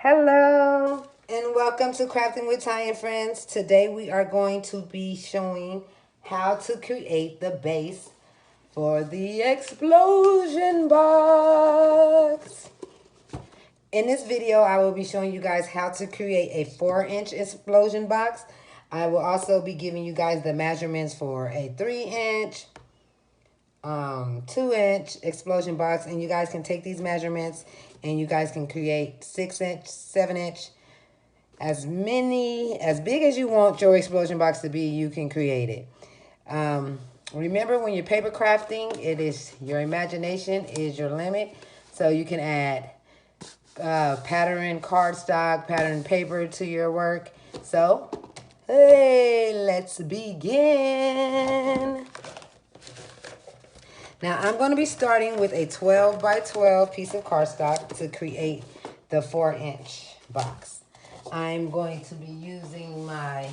Hello and welcome to Crafting with Ty and Friends. Today we are going to be showing how to create the base for the explosion box. In this video I will be showing you guys how to create a 4-inch explosion box. I will also be giving you guys the measurements for a 3-inch, 2-inch explosion box, and you guys can take these measurements and you guys can create 6-inch, 7-inch, as big as you want your explosion box to be. You can create it. Remember, when you're paper crafting, it is your imagination is your limit. So you can add pattern cardstock, pattern paper to your work. So hey, let's begin. Now, I'm going to be starting with a 12 by 12 piece of cardstock to create the 4-inch box. I'm going to be using my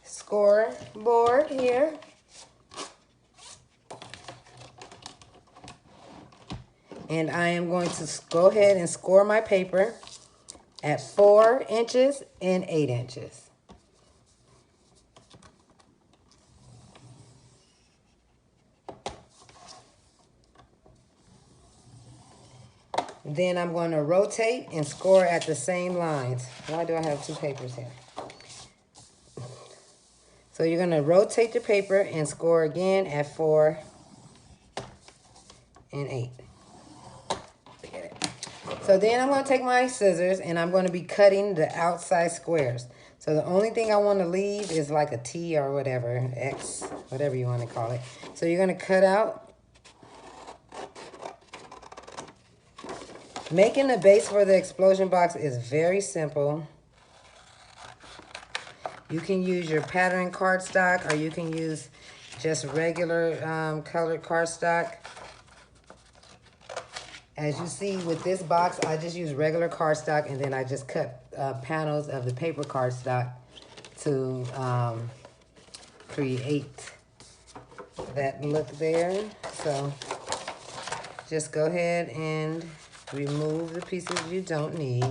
scoreboard here. And I am going to go ahead and score my paper at 4 inches and 8 inches. Then I'm going to rotate and score at the same lines. Why do I have two papers here? So you're going to rotate the paper and score again at 4 and 8. Forget it. So then I'm going to take my scissors and I'm going to be cutting the outside squares. So the only thing I want to leave is like a T or whatever, X, whatever you want to call it. So you're going to cut out. Making the base for the explosion box is very simple. You can use your pattern cardstock or you can use just regular colored cardstock. As you see with this box, I just use regular cardstock and then I just cut panels of the paper cardstock to create that look there. So just go ahead and remove the pieces you don't need.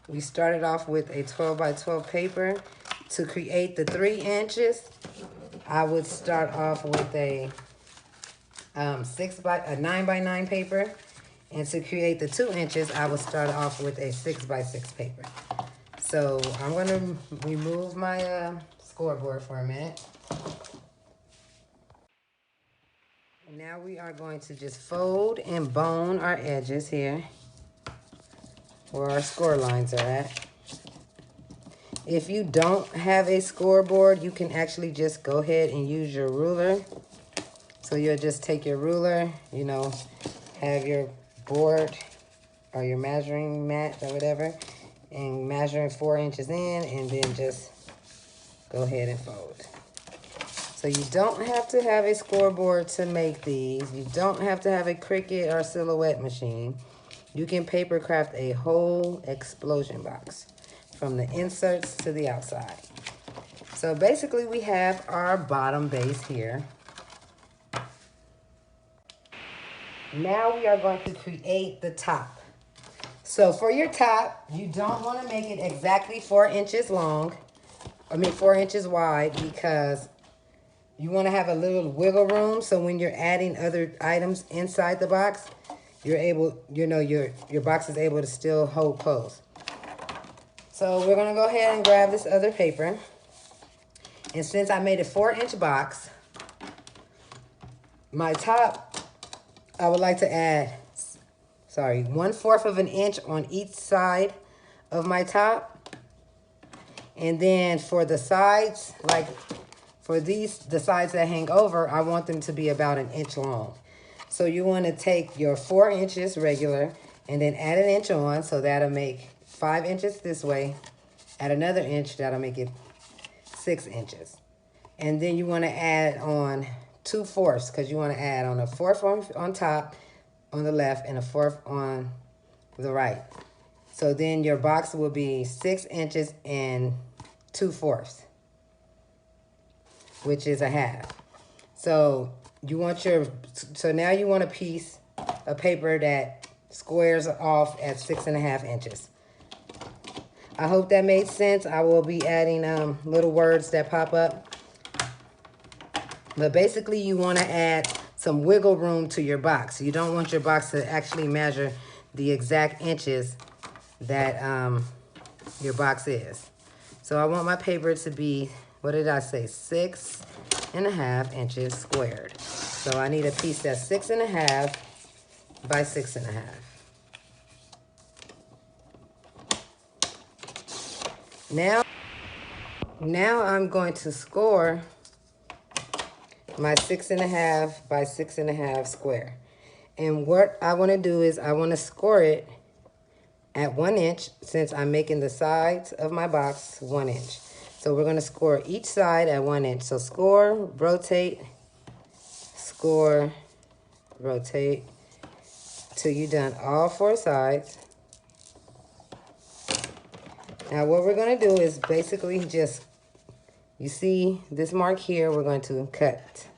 We started off with a 12 by 12 paper. To create the 3 inches, I would start off with a 9 by 9 paper, and to create the 2 inches I will start off with a 6 by 6 paper. So I'm going to remove my scoreboard for a minute. Now we are going to just fold and bone our edges here where our score lines are at. If you don't have a scoreboard, you can actually just go ahead and use your ruler. So you'll just take your ruler, you know, have your board or your measuring mat or whatever, and measuring 4 inches in, and then just go ahead and fold. So you don't have to have a scoreboard to make these. You don't have to have a Cricut or Silhouette machine. You can paper craft a whole explosion box from the inserts to the outside. So basically we have our bottom base here. Now we are going to create the top. So for your top, you don't want to make it exactly 4 inches long. 4 inches wide, because you want to have a little wiggle room. So when you're adding other items inside the box, you're able, you know, your box is able to still hold close. So we're going to go ahead and grab this other paper. And since I made a 4-inch box, my top, I would like to add, 1/4 of an inch on each side of my top. And then for the sides, like for the sides that hang over, I want them to be about 1 inch long. So you want to take your 4 inches regular and then add 1 inch on, so that'll make 5 inches this way. Add another inch, that'll make it 6 inches. And then you want to add on 2/4, because you want to add on a 4th on top on the left and a 4th on the right. So then your box will be 6 inches and 2/4, which is a half. So you want so now you want a piece of paper that squares off at 6.5 inches. I hope that made sense. I will be adding little words that pop up. But basically you want to add some wiggle room to your box. You don't want your box to actually measure the exact inches that your box is. So I want my paper to be, what did I say, 6.5 inches squared. So I need a piece that's 6.5 by 6.5. Now I'm going to score my 6.5 by 6.5 square. And what I want to do is I want to score it at 1 inch, since I'm making the sides of my box 1 inch. So we're going to score each side at 1 inch. So score, rotate, rotate till you've done all 4 sides. Now what we're going to do is basically just, you see this mark here, we're going to cut.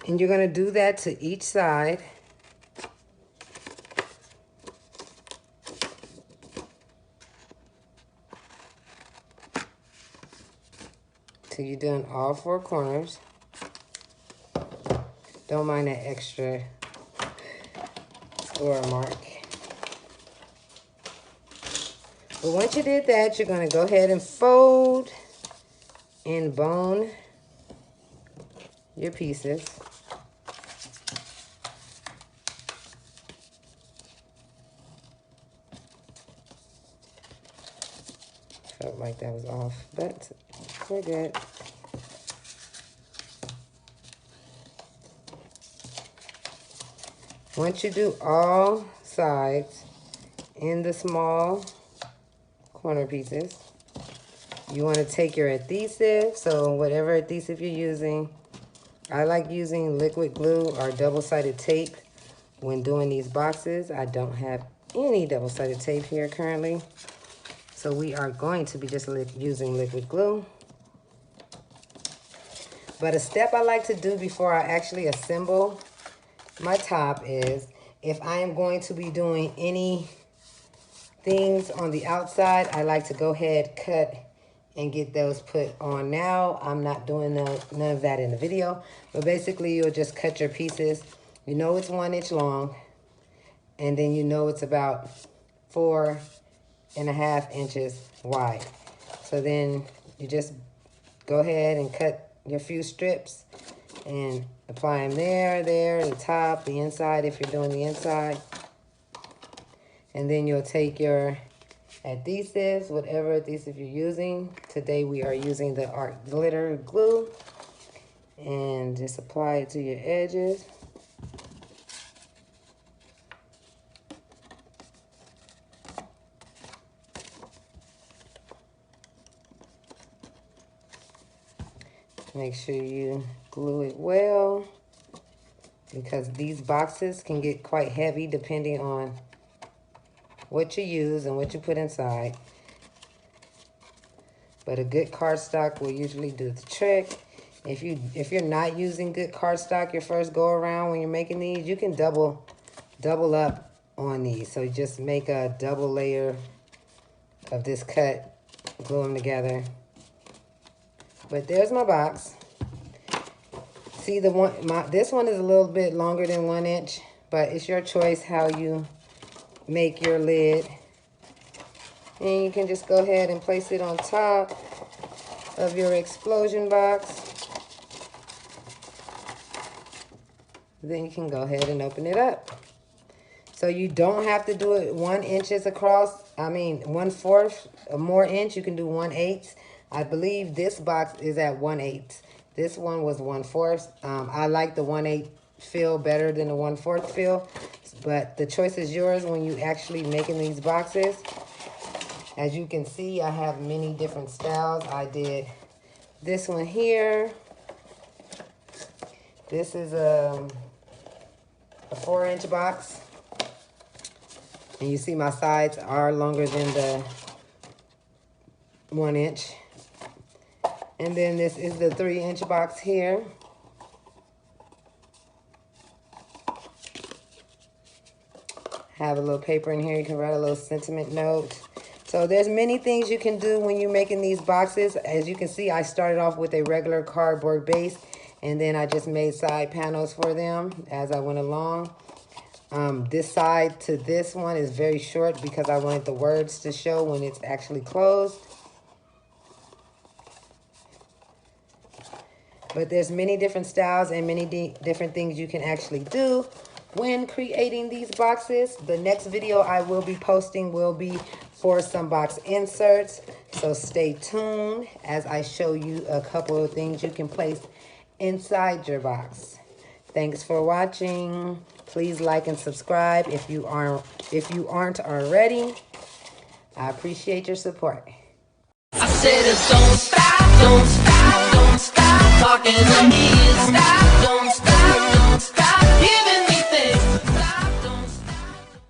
And you're going to do that to each side. Till you're done all 4 corners. Don't mind that extra score mark. But once you did that, you're going to go ahead and fold and bone your pieces. Felt like that was off, but we're good. Once you do all sides in the small corner pieces, you want to take your adhesive. So whatever adhesive you're using, I like using liquid glue or double-sided tape when doing these boxes. I don't have any double-sided tape here currently, so we are going to be just using liquid glue. But a step I like to do before I actually assemble my top is, if I am going to be doing any things on the outside, I like to go ahead, cut, and get those put on now. I'm not doing none of that in the video, but basically you'll just cut your pieces. You know it's 1 inch long, and then you know it's about 4.5 inches wide. So then you just go ahead and cut your few strips and apply them there, the top, the inside if you're doing the inside. And then you'll take your adhesives, whatever adhesive you're using. Today we are using the Art Glitter Glue. And just apply it to your edges. Make sure you glue it well, because these boxes can get quite heavy depending on what you use and what you put inside. But a good cardstock will usually do the trick. If you're not using good cardstock your first go around when you're making these, you can double up on these. So just make a double layer of this cut, glue them together. But there's my box. See, this one is a little bit longer than 1 inch, but it's your choice how you make your lid. And you can just go ahead and place it on top of your explosion box. Then you can go ahead and open it up. So you don't have to do it 1 inch across. I mean 1/4 or more inch. You can do 1/8. I believe this box is at 1/8. This one was 1/4. I like the 1/8 feel better than the 1/4 feel. But the choice is yours when you actually making these boxes. As you can see, I have many different styles. I did this one here. This is a 4-inch box. And you see my sides are longer than the 1 inch. And then this is the 3-inch box here. Have a little paper in here. You can write a little sentiment note. So there's many things you can do when you're making these boxes. As you can see, I started off with a regular cardboard base, and then I just made side panels for them as I went along. This side to this one is very short because I wanted the words to show when it's actually closed. But there's many different styles and many different things you can actually do when creating these boxes. The next video I will be posting will be for some box inserts. So stay tuned as I show you a couple of things you can place inside your box. Thanks for watching. Please like and subscribe if you aren't already. I appreciate your support. I said don't stop, don't stop, don't stop talking to me. Stop, don't stop, don't stop.